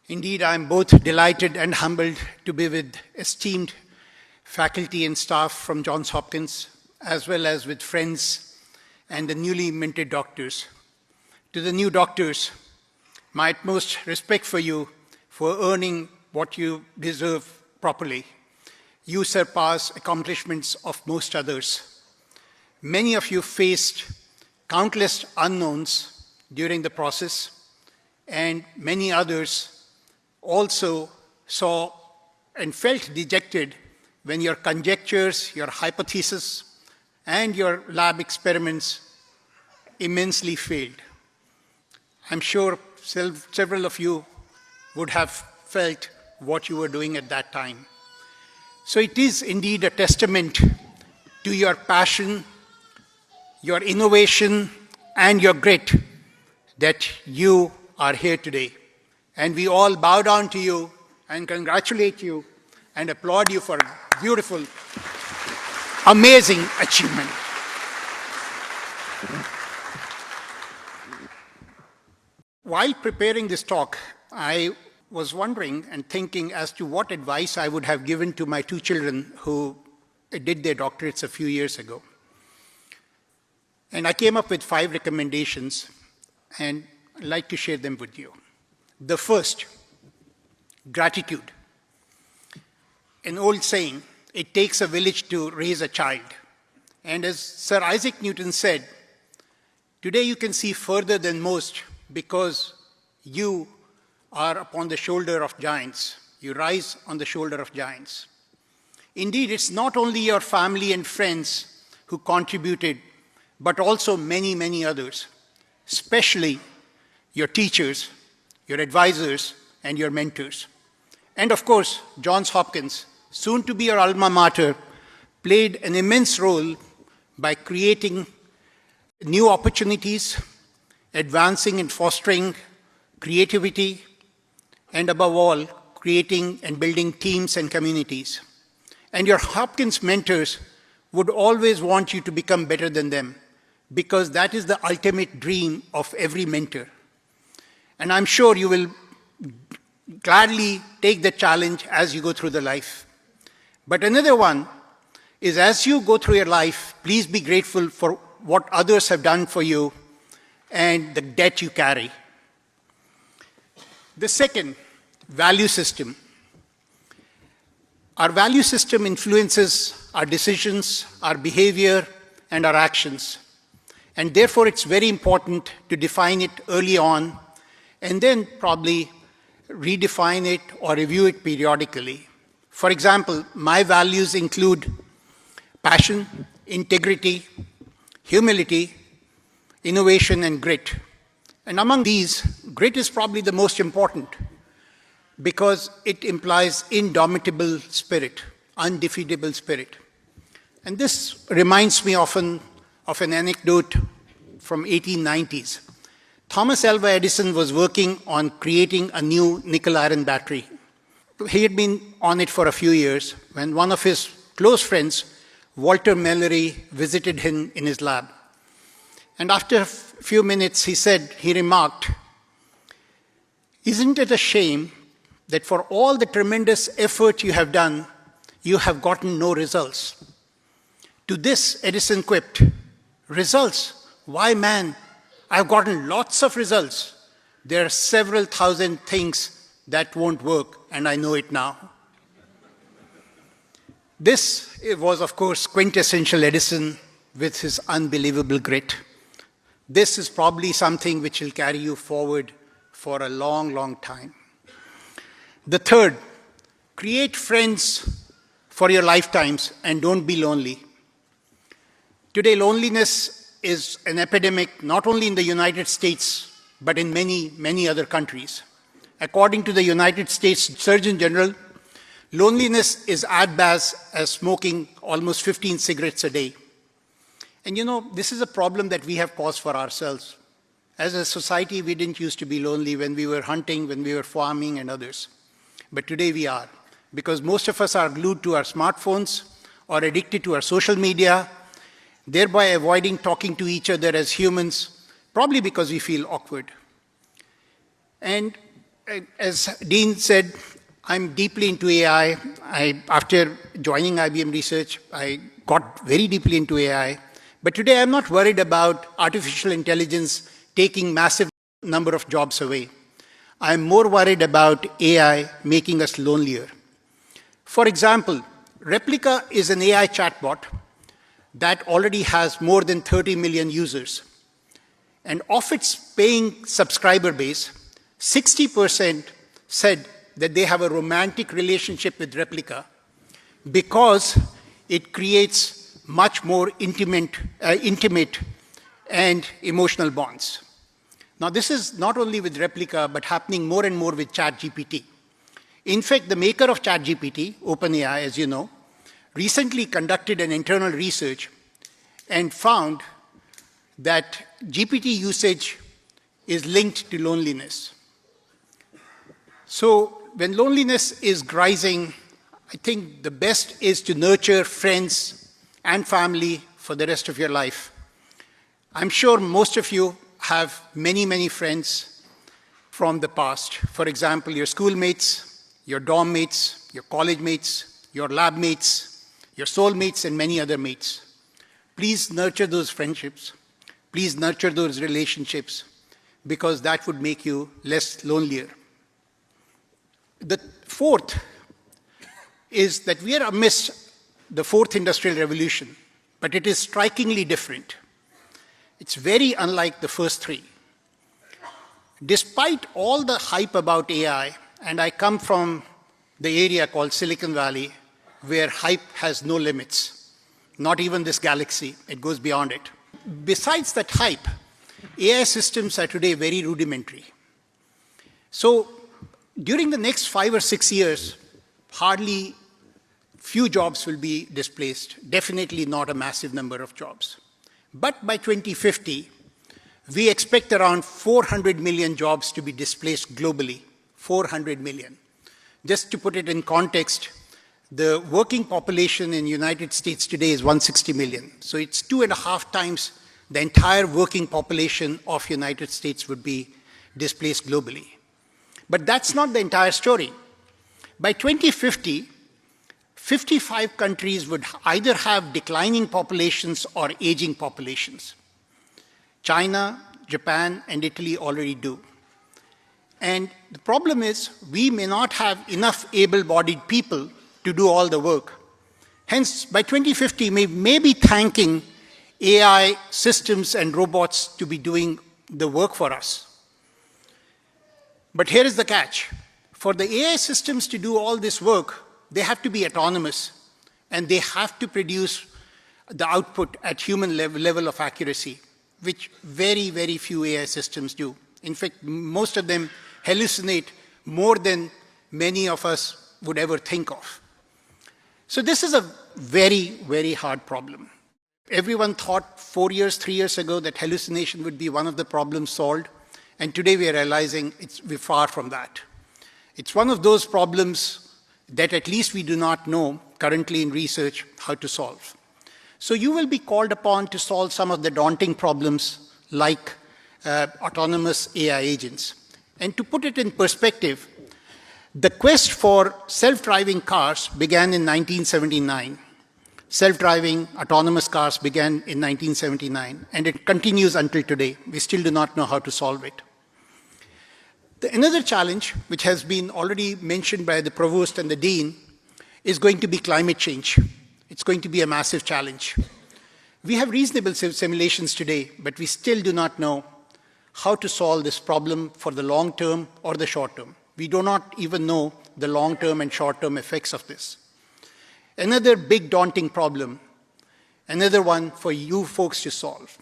Indeed, I am both delighted and humbled to be with esteemed faculty and staff from Johns Hopkins, as well as with friends and the newly minted doctors. To the new doctors, my utmost respect for you for earning what you deserve properly. You surpass accomplishments of most others. Many of you faced countless unknowns during the process, and many others also saw and felt dejected when your conjectures, your hypotheses, and your lab experiments immensely failed. I'm sure several of you would have felt what you were doing at that time. So it is indeed a testament to your passion, your innovation, and your grit that you are here today. And we all bow down to you and congratulate you and applaud you for a beautiful, amazing achievement. While preparing this talk, I was wondering and thinking as to what advice I would have given to my two children who did their doctorates a few years ago. And I came up with 5 recommendations, and I'd like to share them with you. The first, gratitude. An old saying, it takes a village to raise a child. And as Sir Isaac Newton said, today you can see further than most because you are upon the shoulder of giants. You rise on the shoulder of giants. Indeed, it's not only your family and friends who contributed, but also many, many others, especially your teachers, your advisors, and your mentors. And of course, Johns Hopkins, soon to be your alma mater, played an immense role by creating new opportunities, advancing and fostering creativity, and above all, creating and building teams and communities. And your Hopkins mentors would always want you to become better than them, because that is the ultimate dream of every mentor. And I'm sure you will gladly take the challenge as you go through the life. But another one is, as you go through your life, please be grateful for what others have done for you and the debt you carry. The second, value system. Our value system influences our decisions, our behavior, and our actions. And therefore, it's very important to define it early on and then probably redefine it or review it periodically. For example, my values include passion, integrity, humility, innovation, and grit. And among these, grit is probably the most important because it implies indomitable spirit, undefeatable spirit. And this reminds me often of an anecdote from 1890s. Thomas Alva Edison was working on creating a new nickel iron battery. He had been on it for a few years when one of his close friends, Walter Mallory, visited him in his lab. And after a few minutes, he remarked, "Isn't it a shame that for all the tremendous effort you have done, you have gotten no results?" To this, Edison quipped, "Results? Why, man, I've gotten lots of results. There are several thousand things that won't work, and I know it now." This was, of course, quintessential Edison with his unbelievable grit. This is probably something which will carry you forward for a long, long time. The third, create friends for your lifetimes and don't be lonely. Today, loneliness is an epidemic not only in the United States, but in many, many other countries. According to the United States Surgeon General, loneliness is as bad as smoking almost 15 cigarettes a day. And you know, this is a problem that we have caused for ourselves. As a society, we didn't used to be lonely when we were hunting, when we were farming, and others. But today we are, because most of us are glued to our smartphones or addicted to our social media, thereby avoiding talking to each other as humans, probably because we feel awkward. And as Dean said, I'm deeply into AI. After joining IBM Research, I got very deeply into AI. But today I'm not worried about artificial intelligence taking massive number of jobs away. I'm more worried about AI making us lonelier. For example, Replica is an AI chatbot that already has more than 30 million users. And of its paying subscriber base, 60% said that they have a romantic relationship with Replica because it creates much more intimate and emotional bonds. Now, this is not only with Replica, but happening more and more with ChatGPT. In fact, the maker of ChatGPT, OpenAI, as you know, recently conducted an internal research and found that GPT usage is linked to loneliness. So when loneliness is rising, I think the best is to nurture friends and family for the rest of your life. I'm sure most of you have many, many friends from the past. For example, your schoolmates, your dorm mates, your college mates, your lab mates, your soulmates, and many other mates. Please nurture those friendships. Please nurture those relationships, because that would make you less lonelier. The fourth is that we are amidst the fourth industrial revolution, but it is strikingly different. It's very unlike the first three. Despite all the hype about AI, and I come from the area called Silicon Valley, where hype has no limits, not even this galaxy, it goes beyond it. Besides that hype, AI systems are today very rudimentary. So during the next 5 or 6 years, hardly few jobs will be displaced, definitely not a massive number of jobs. But by 2050, we expect around 400 million jobs to be displaced globally, 400 million. Just to put it in context, the working population in the United States today is 160 million. So it's 2.5 times the entire working population of the United States would be displaced globally. But that's not the entire story. By 2050, 55 countries would either have declining populations or aging populations. China, Japan, and Italy already do. And the problem is we may not have enough able-bodied people to do all the work. Hence, by 2050, we may be thanking AI systems and robots to be doing the work for us. But here is the catch. For the AI systems to do all this work, they have to be autonomous, and they have to produce the output at human level of accuracy, which very, very few AI systems do. In fact, most of them hallucinate more than many of us would ever think of. So this is a very, very hard problem. Everyone thought 4 years, 3 years ago that hallucination would be one of the problems solved, and today we are realizing we're far from that. It's one of those problems that at least we do not know currently in research how to solve. So you will be called upon to solve some of the daunting problems like autonomous AI agents. And to put it in perspective, the quest for self-driving cars began in 1979. Self-driving autonomous cars began in 1979, and it continues until today. We still do not know how to solve it. Another challenge, which has been already mentioned by the provost and the dean, is going to be climate change. It's going to be a massive challenge. We have reasonable simulations today, but we still do not know how to solve this problem for the long term or the short term. We do not even know the long-term and short-term effects of this. Another big daunting problem, another one for you folks to solve.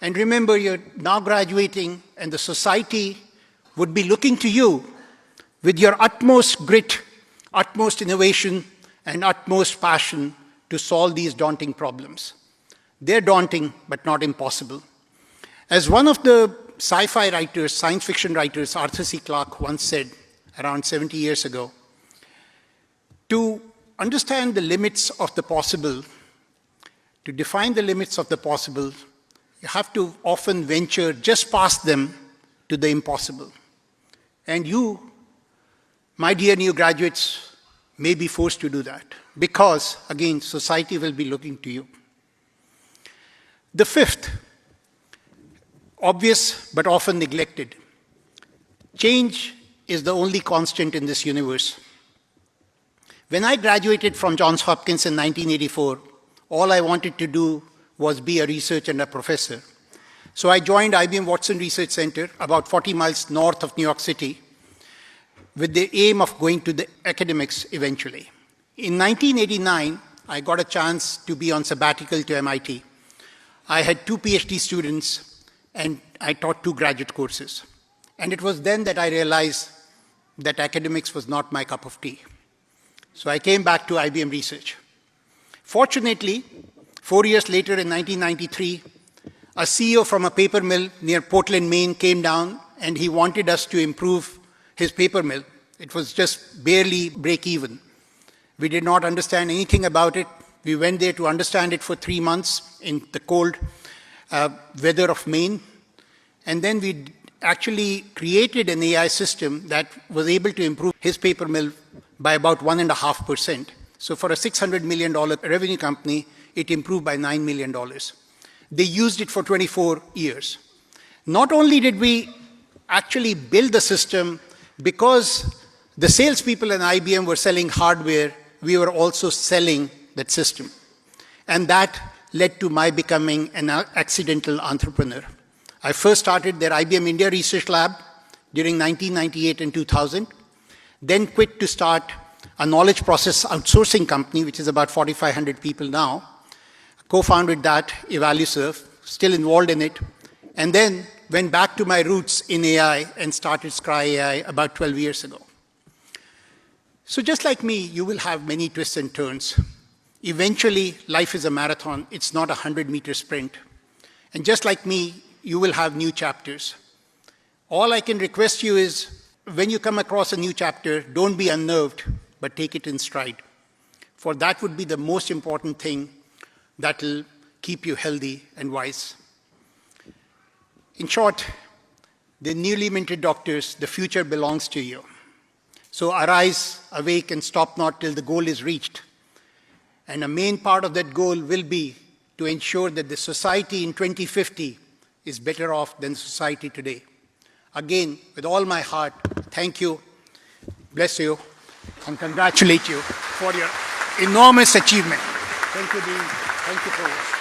And remember, you're now graduating, and the society would be looking to you with your utmost grit, utmost innovation, and utmost passion to solve these daunting problems. They're daunting, but not impossible. As one of the sci-fi writers, science fiction writers, Arthur C. Clarke once said around 70 years ago, to understand the limits of the possible, to define the limits of the possible, you have to often venture just past them to the impossible. And you My dear new graduates may be forced to do that because, again, society will be looking to you. The fifth, obvious but often neglected. Change is the only constant in this universe. When I graduated from Johns Hopkins in 1984, all I wanted to do was be a researcher and a professor. So I joined IBM Watson Research Center, about 40 miles north of New York City, with the aim of going to the academics eventually. In 1989, I got a chance to be on sabbatical to MIT. I had 2 PhD students, and I taught 2 graduate courses. And it was then that I realized that academics was not my cup of tea. So I came back to IBM Research. Fortunately, 4 years later in 1993, a CEO from a paper mill near Portland, Maine came down, and he wanted us to improve his paper mill. It was just barely break even. We did not understand anything about it. We went there to understand it for 3 months in the cold weather of Maine. And then we actually created an AI system that was able to improve his paper mill by about 1.5%. So for a $600 million revenue company, it improved by $9 million. They used it for 24 years. Not only did we actually build the system, because the salespeople in IBM were selling hardware, we were also selling that system. And that led to my becoming an accidental entrepreneur. I first started their IBM India Research Lab during 1998 and 2000, then quit to start a knowledge process outsourcing company, which is about 4,500 people now, co-founded that, Evalueserve, still involved in it, and then went back to my roots in AI and started Scry AI about 12 years ago. So just like me, you will have many twists and turns. Eventually, life is a marathon. It's not a 100-meter sprint. And just like me, you will have new chapters. All I can request you is, when you come across a new chapter, don't be unnerved, but take it in stride. For that would be the most important thing that will keep you healthy and wise. In short, the newly minted doctors, the future belongs to you. So arise, awake, and stop not till the goal is reached. And a main part of that goal will be to ensure that the society in 2050 is better off than society today. Again, with all my heart, thank you, bless you, and congratulate you for your enormous achievement. Thank you, Dean. Thank you, Provost.